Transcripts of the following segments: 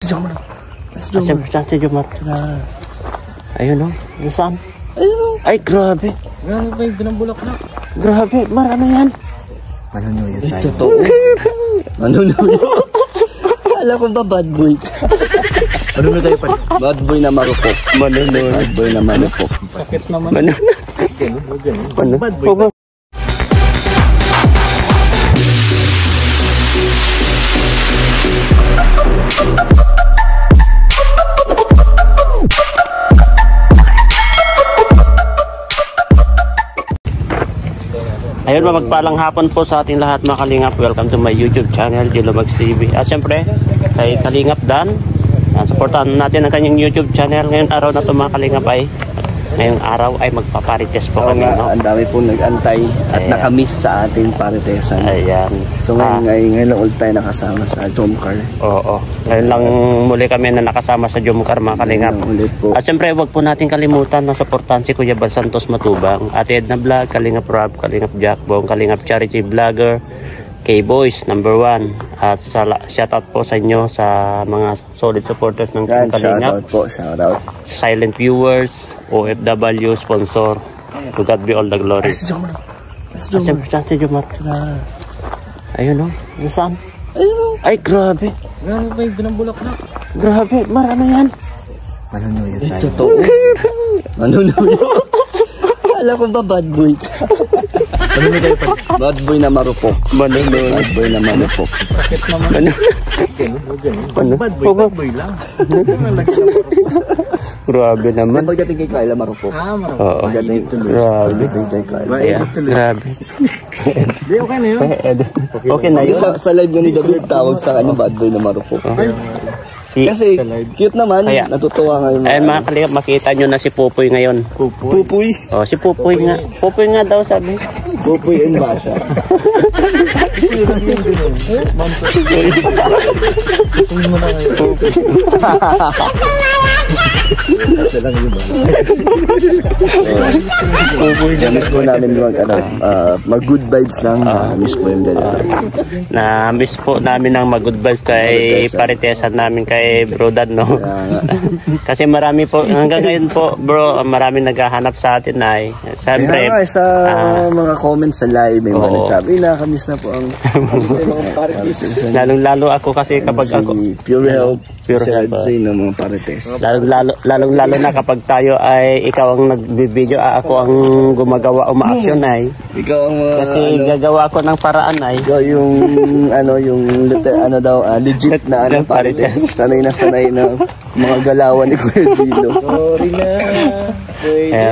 Jomar. Saan si Jomar? Ayun o. Saan? Ayun o. Ay, grabe. Grabe pa yung ginambulak-bulak. Grabe. Marami yan. Manunuyo tayo. Totoo. Manunuyo. Kala ko ba bad boy? Manunuyo tayo pa. Bad boy na marupok. Manunuyo. Bad boy na marupok. Sakit naman. Manunuyo. Bad boy. Ayun, magpalang hapon po sa ating lahat mga Kalingap. Welcome to my YouTube channel, Jilomags TV. At syempre, kay Kalingap Dan, supportan natin ang kanyang YouTube channel. Ngayon araw na ito mga Kalingap ngayong araw ay magpaparites po kami. No? Ang dami po nag-antay at nakamiss sa ating paritesan. Ayan. So ngayon lang ulit tayo nakasama sa Jomcar. Oo. Ngayon lang muli kami na nakasama sa Jomcar mga Kalingap. Ulit po. At syempre, huwag po natin kalimutan na supportan si Kuya Bal Santos Matubang, Ate Edna Vlog, Kalingap Rob, Kalingap Jack Bong, Kalingap Charity Vlogger, K-Boys #1. At shoutout po sa inyo sa mga solid supporters ng Kalingap. Shoutout po, shoutout. Silent viewers, OFW, sponsor. To God be all the glory. Jomar. Saan si Jomar? Ayun o. Saan? Ayun o. Ay, grabe. Grabe pa yung ginambulak-bulak. Grabe. Marami yan. Manunuyo tayo. Totoo. Manunuyo. Kala ko ba bad boy? Manunuyo tayo pa. Bad boy na marupok. Manunuyo. Bad boy na marupok. Sakit naman. Bad boy lang. Grabe naman. Pagdating kay Kyla marupok. Marupok. Oo. Pagdating Grabe. kay Kyla. Ayan. Grabe. Di, okay na yun. Okay na yun. Sa live nyo ni David tawag sa kanya bad boy na marupok. Kasi cute naman, Kaya, natutuwa ngayon. Ayun mga Kalingap, makita nyo na si Pupoy ngayon. Pupoy. Oh, si Pupoy nga. Pupoy nga daw sabi. Pupoy and Basha. Miss po namin mag good vibes lang. Miss po yung ganito. Na-miss po namin ang mag-good vibes kay paritesan namin kay Bro Dan, no? Kasi marami po, hanggang ngayon po, bro, marami naghahanap sa atin ay. Siyempre, sa mga comments sa live, may mga nagsabi, nakamiss na po ang mga parites. Lalong-lalo ako kasi kapag ako... Pure Health. Pure Health. Ng mga parites. Lalong-lalo na kapag tayo ay ikaw ang nag-video, ako ang gumagawa o ma-action ay. Ikaw ang kasi gagawa ako ng paraan ay. Ikaw yung legit na parites. Sanay na mga galawan ni Kuya Gino. Sorry na.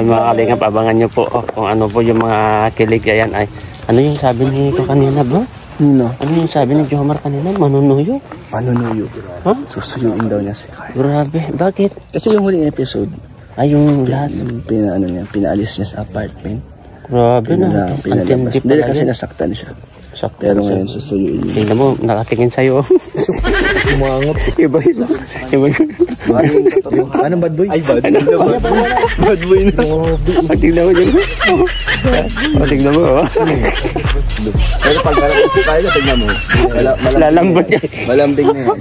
Mga Kalingap, abangan nyo po kung ano po yung mga kilig. Ayan ay. Ano yung sabi ni ito kanina, bro? Nino? Ano yung sabi ni Jomar kanina? Manunuyo? Manunuyo. Ha? Susuyuin daw niya si Carl. Grabe. Bakit? Kasi yung huling episode, ay yung last. Pinaalis niya sa apartment. Grabe na. Pinalabas. Hindi kasi nasaktan siya. Sakto. Pero ngayon susuyuin niya. Tingnan mo, nakatingin sa'yo. Sumangot. Iba. Anong bad boy? Ay, bad boy. Bad boy na. Tingnan mo dyan. Tingnan mo. Pero pag narating si Carla, tignan mo. Lalambot niya. Malambing na yan.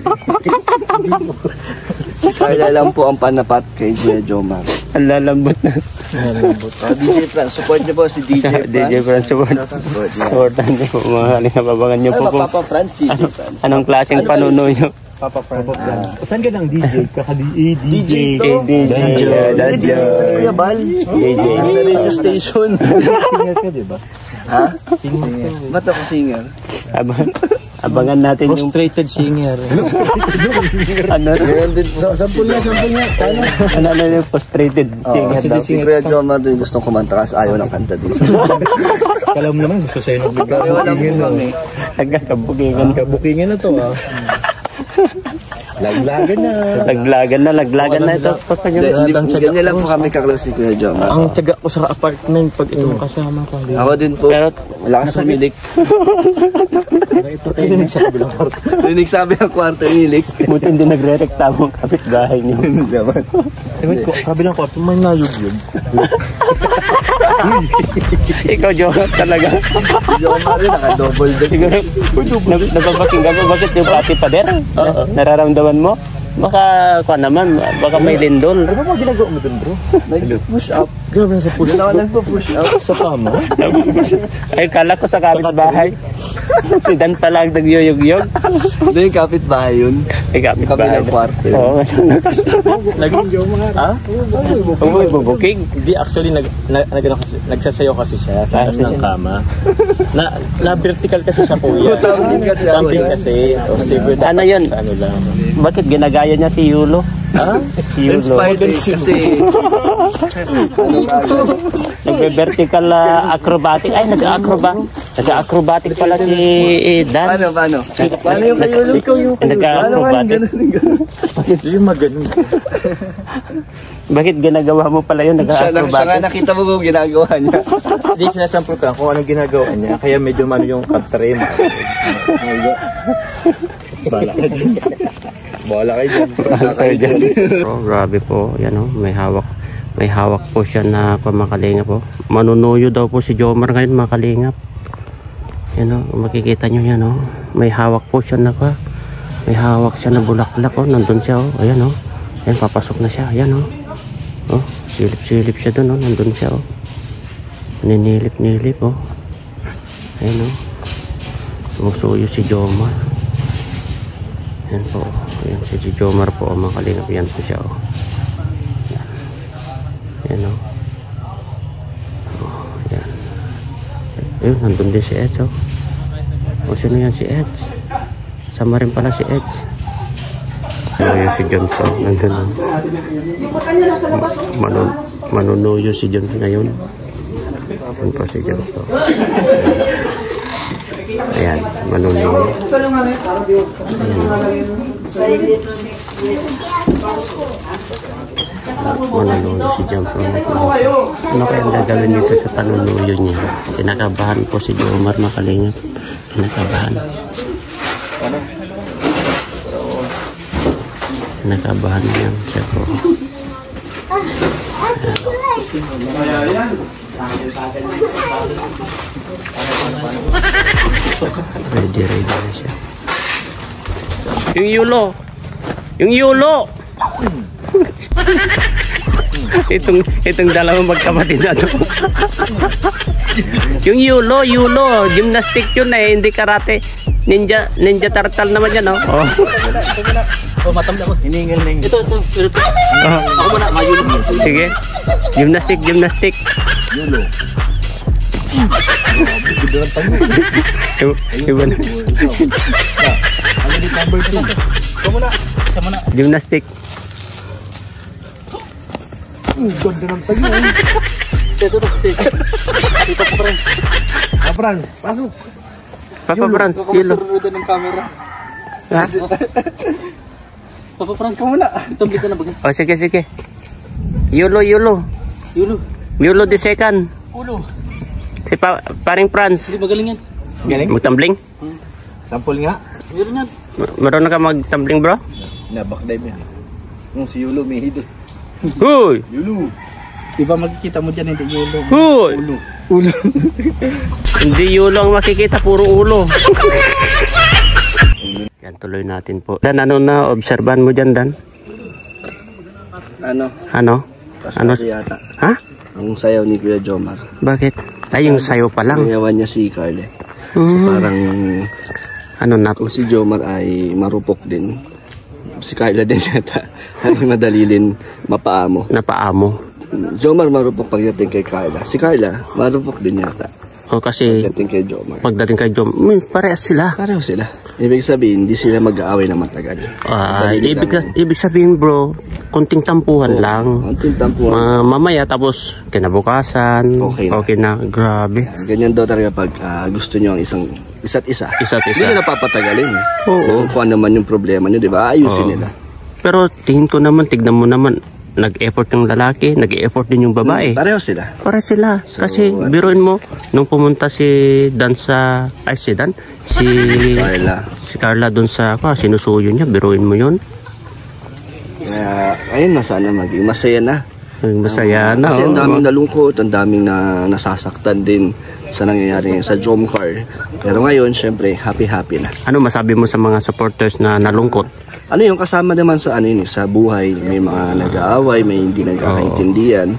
Si Carla lang po ang panapat kay Kuya Jomar. Ang lalambot na. DJ Franz, support niyo po si DJ Franz. DJ Franz, supportan niyo po mga Kalingap. Abangan niyo po po. Papa Franz, DJ Franz. Anong klaseng panunuyo? Papa Franz. Saan ka ng DJ? DJ to. DJ. Kuya Bal. DJ. Sa radio station. Singer ka, diba? Ha? Singer. Ba't ako singer? Abangan natin yung Frustrated singer. ano? Sampul niya. Ano yung frustrated singer daw. Si Kuya Jomar din gustong kumanta kasi ayaw ng kanta din. Kala mo naman, gusto sa'yo ng Pero wala po kami. Nagkakabukingan. Kabukingan na to, ha? Laglagan na ito. Ganyan lang po kami kaklose si Kuya Jomar. Ang tiyaga ko sa apartment pag itong kasama ko. Ako din po. Pero malakas sumilik. Rinig sa kabilang kwarto. Rinig sabi ang kwarto nilik. buti hindi nagre-reklamo ang kapitbahay niyo. Hindi naman. Kabilang kwarto, may nayog-yog. Ikaw, Jomar, talaga. Jomar rin, naka-double deck. Siguro, napapakinggan mo bakit yung pati pader? Nararamdaman mo? Baka, kuha naman, baka may lindol. Ano ba ginagawa mo dun, bro? Nag-push up. Grabe na sa push Ginawa nagpo-push up. Sa kama? Ay, kala ko sa kapitbahay. Si Dan pala ang nagyuyog-yog. Hindi, yung kapitbahay yun. Ay, kapitbahay. Kabilang kwarto yun. Oo, Naging mga... Ha? Uy, bubukig. Hindi, actually, nagsasayaw kasi siya sa taas ng kama. Na vertical kasi siya, kuya. Tumbling kasi ako. Tumbling kasi. O, sige, Ano yun? sa ano lang. Bakit ginagaya niya si Yulo? Ha? Si Yulo. Inspired eh, kasi... Nagbe-vertical acrobatic. Ay, nag-acrobatic pala si Dan. Paano? Paano yung kayo? Ikaw yung kayo. Paano nga yung ganun? Yung maganon. Bakit ginagawa mo pala yun? Siya nga Nag-acrobatic? nakita mo kung ginagawa niya. Hindi, sinasample ka kung anong ginagawa niya. Kaya medyo mano yung kantrim. Bala ka dyan. Bala kayo dyan. Bro, grabe po. Yan o, may hawak. May hawak po siya na pamakalingap po. Manunuyo daw po si Jomar ngayon, makalingap. Yan o, makikita nyo yan o. May hawak po siya na pa. May hawak siya na bulaklak o. Nandun siya o. Ayan o. Ayan, papasok na siya. Ayan o. O, silip-silip siya dun o. Nandun siya o. Ninilip-nilip o. Ayan o. Sumusuyo si Jomar. Ayan po. Ayan si Jomar po o, makalingap. Ayan po siya o. Ayan o. Ayan. Ayun, nandun din si Eds o. O, sino yan si Eds? Sama rin pala si Eds. Manunuyo si Johnson. Nandun o. Manunuyo si Johnson ngayon. Ayan po si Johnson. Ayan, manunuyo. Manunuyo si Johnson. Ano kayang gagawin dito sa panunuyo niya? Kinakabahan po si Jomar, makalingap. Kinakabahan. Kinakabahan niya siya po. Ready na siya. Yung Yulo! itong dalawang magkapatid na to. Yung Yulo, gymnastic yun eh, hindi karate. Ninja turtle naman yan, oh. Oh, matamda ko. Hiningal na Ito. Ako muna, mayulo. Sige. Gymnastic. Yulo. Iba na. Gymnastic. Ganda ng tayo. Ito. Ito pa rin. Frans, pasok. Papa Frans, Yulo. Surunudan ng camera. Ha? Papa Frans, ka muna. Itong kita na bagay. O, sige. Yulo the second. Ulo. Si paring Frans. Hindi magaling yan. Galing? Magtumbling? Sample nga. Meron yan. Marunong ka magtumbling, bro? Backdive yan. Si Yulo may hid. Huy! Yulo. Diba makikita mo dyan, hindi Yulo. Huy! Ulo. Hindi Yulo ang makikita, puro ulo. Yan, tuloy natin po. Dan, ano na obserban mo dyan, Dan? Ano? Pasado yata. Ha? Ang sayaw ni Kuya Jomar. Bakit? Ay, yung sayo pa lang. Sayawan niya si Carl eh. Hmm. Parang Ano na? kung si Jomar ay marupok din. Si Carla din yata. Ay madali din mapaamo. Napaamo. Jomar marupok pagdating kay Carla. Si Carla marupok din yata. O kasi, Pagdating kay Jomar. pagdating kay Jom, parehas sila. Pareho sila. Ibig sabihin, hindi sila mag-aaway na matagal. Madali lang. Ibig sabihin, bro, konting tampuhan lang. Konting tampuhan. Mamaya, tapos kinabukasan. Okay na. Grabe. Ganyan daw talaga pag gusto nyo ang isa't isa. Isa't Hindi isa. nyo napapatagalin. Oo. Kung ano man yung problema nyo, di ba? Ayusin Oo. nila. Pero tingin ko naman, tignan mo naman, nag-effort yung lalaki, nag-effort din yung babae. Pareho sila. Para sila. So, Kasi biruin mo, nung pumunta si Dan sa, si Carla. Carla dun sa, sinusuyo niya, biruin mo yun. Kaya, ayun na, sana maging masaya na. Masaya na. Kasi ang oh. daming nalungkot, ang daming nasasaktan din sa nangyayari sa Jomcar. Pero ngayon, syempre, happy-happy na. Ano masabi mo sa mga supporters na nalungkot? ano yung kasama naman sa ano yun, sa buhay, may mga nag-aaway, may hindi nagkakaintindihan.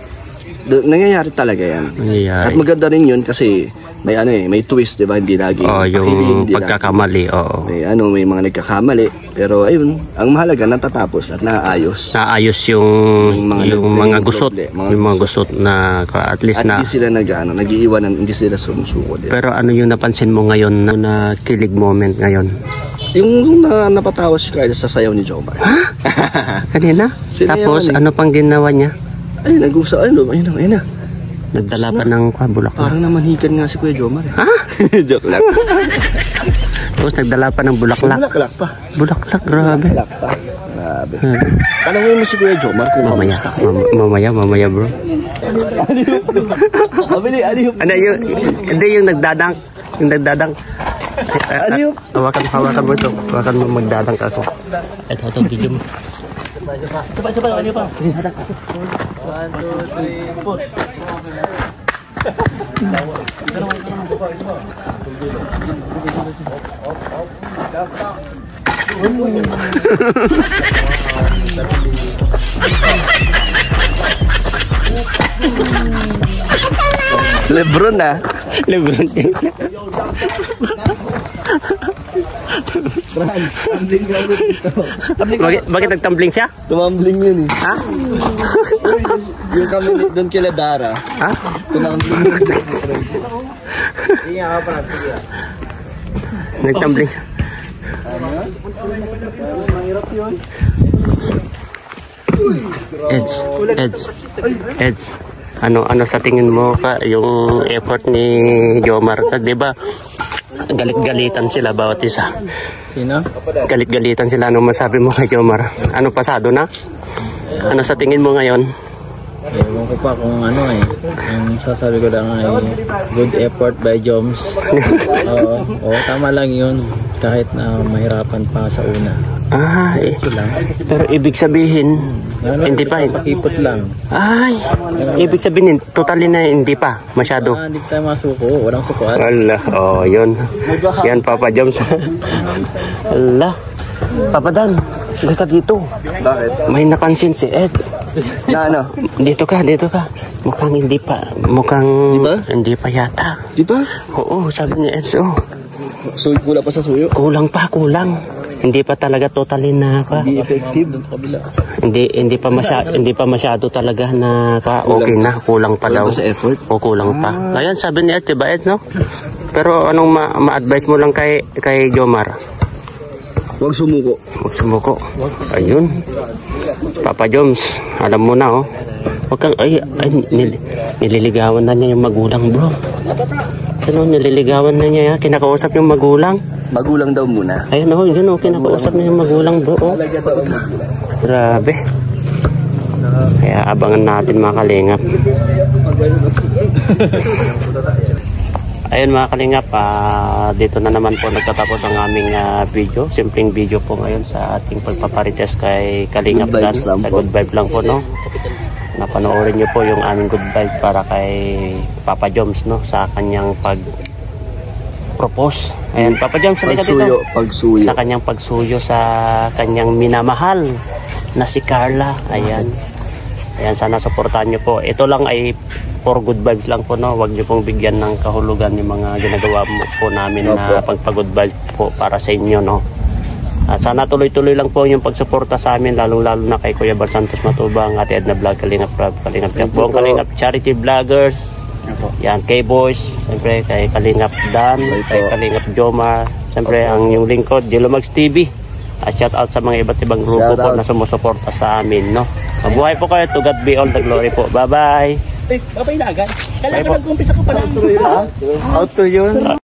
Nangyayari talaga yan. At maganda rin yun kasi may ano may twist, 'di ba? Hindi lagi yung pagkakamali, may mga nagkakamali, pero ayun, ang mahalaga natatapos at naayos. Naayos yung mga gusot, yung mga gusot na at least at na hindi sila nag-iiwanan, hindi sila sumusuko. Pero ano yung napansin mo ngayon na kilig moment ngayon? Yung napatawa si Carla sa sayaw ni Jomar. Ha? Kanina? Tapos ano pang ginawa niya? Ay, nag-usap, ayun na. Nagdala pa ng bulaklak. Parang namanhikan nga si Kuya Jomar. Ha? Joke lang. Tapos nagdala pa ng bulaklak. Bulaklak pa. Bulaklak, grabe. Grabe. Tanungin mo si Kuya Jomar kung kamusta kayo. Mamaya bro. Aliyop. Ano yung, hindi yung nagdadang. Yung nagdadang. Aliyop. Hawakan mo ito. Hawakan mo magdadang ako. Ito video mo. Sabay, ano pa? 1, 2, 3, 4. Lebron na. Lebron yun. Bakit nagtumbling siya? Tumambling yun eh. Ha? Yung kami doon kila Dara. Ha? Tumambling yun. Nagtumbling siya. Eds. Ano sa tingin mo yung effort ni Jomar? 'Di ba? Galit-galitan sila bawat isa. Sino? Galit-galitan sila. Ano masabi mo kay Jomar? Ano, pasado na? Ano sa tingin mo ngayon? Ewan ko pa kung ano ang sasabi ko lang ay good effort by Joms. Oo, tama lang yun. Kahit na mahirapan pa sa una. Pero ibig sabihin, hindi pa. Pakipot lang. Ibig sabihin, totally na hindi pa. Masyado. Hindi tayo masuko. Walang sukuan. Allah, yun. Yan, Papa Joms. Allah. Papa Dan, halika dito. Bakit? May napansin si Ed. Na ano? Dito ka. Mukhang hindi pa. Hindi pa yata. Di ba? Oo, sabi ni Ed. So, kulang pa sa suyo? Kulang. Hindi pa talaga totally na Hindi effective. Hindi pa masyado talaga na okay na, kulang pa daw. Kulang pa sa effort? O kulang pa. Ayan, sabi ni Ed, diba Ed, no? Pero anong ma-advise mo lang kay Jomar? Huwag sumuko. Ayun. Papa Joms, alam mo na, Huwag kang, nililigawan na niya yung magulang, bro. Nililigawan na niya, kinakausap yung magulang. Magulang daw muna. Ayun, kinakausap niya yung magulang, bro. Grabe. Kaya abangan natin mga kalingap. Ayun mga kalingap, dito na naman po nagtatapos ang aming video. Simpleng video po ngayon sa ating pagpaparites kay Kalingap Dan. Sa good vibe lang po, no? Napanoorin nyo po yung aming good vibe para kay Papa Joms, no? Sa kanyang pag-propose. Ayan, Papa Joms, halika dito. Pagsuyo. Sa kanyang pagsuyo sa kanyang minamahal na si Carla. Ayan. Ayan, sana supportahan nyo po. Ito lang ay for good vibes lang po, no? Huwag nyo pong bigyan ng kahulugan yung mga ginagawa po namin na pagpa-good vibes po para sa inyo, no? At sana tuloy-tuloy lang po yung pagsuporta sa amin, lalong-lalo na kay Kuya Bal Santos Matubang, Ate Edna Vlog, Kalingap Rob, Kalingap Japong, Kalingap Charity Vloggers, yan, K-Boys, siyempre kay Kalingap Dan, kay Kalingap Jomar, siyempre ang yung lingkod, Dilomags TV. At shout out sa mga iba't ibang grupo po na sumusuporta sa amin, no? Mabuhay po kayo, to God be all the glory po. Bye-bye! Papailagan? Kailangan nag-umpisa ka pa lang. Out to yun.